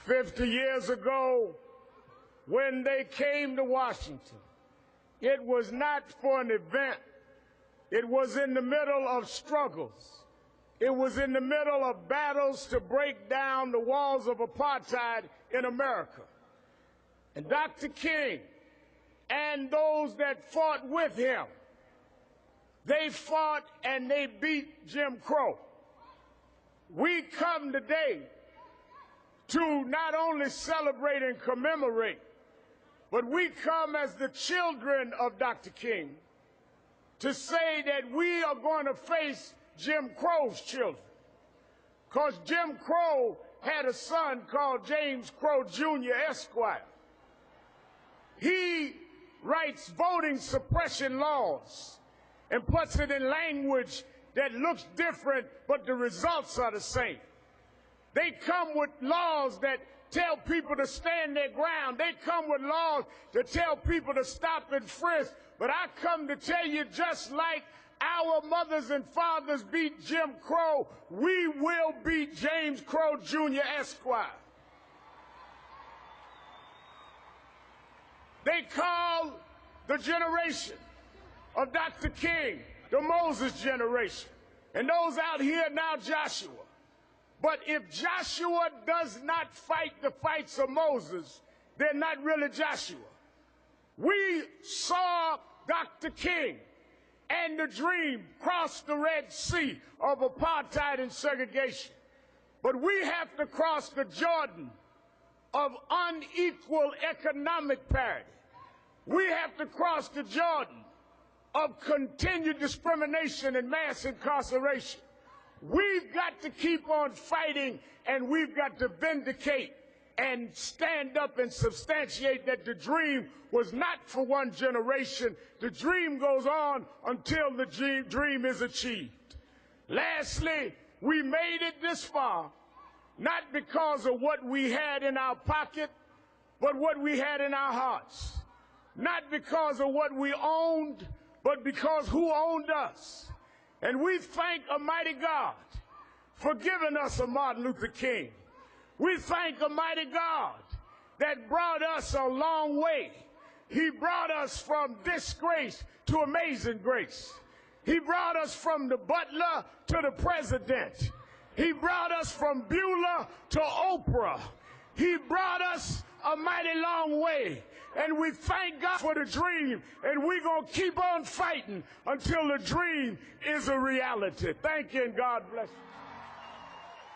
50 years ago, when they came to Washington, it was not for an event. It was in the middle of struggles. It was in the middle of battles to break down the walls of apartheid in America. And Dr. King and those that fought with him, they fought and they beat Jim Crow. We come today to not only celebrate and commemorate, but we come as the children of Dr. King to say that we are going to face Jim Crow's children. Because Jim Crow had a son called James Crow Jr. Esquire. He writes voting suppression laws and puts it in language that looks different, but the results are the same. They come with laws that tell people to stand their ground. They come with laws that tell people to stop and frisk. But I come to tell you, just like our mothers and fathers beat Jim Crow, we will beat James Crow Jr. Esquire. They call the generation of Dr. King the Moses generation. And those out here now, Joshua. But if Joshua does not fight the fights of Moses, they're not really Joshua. We saw Dr. King and the dream cross the Red Sea of apartheid and segregation. But we have to cross the Jordan of unequal economic parity. We have to cross the Jordan of continued discrimination and mass incarceration. We've got to keep on fighting, and we've got to vindicate and stand up and substantiate that the dream was not for one generation. The dream goes on until the dream is achieved. Lastly, we made it this far, not because of what we had in our pocket, but what we had in our hearts. Not because of what we owned, but because who owned us. And we thank Almighty God for giving us a Martin Luther King. We thank Almighty God that brought us a long way. He brought us from disgrace to amazing grace. He brought us from the butler to the president. He brought us from Beulah to Oprah. He brought us a mighty long way. And we thank God for the dream, and we're going to keep on fighting until the dream is a reality. Thank you, and God bless you.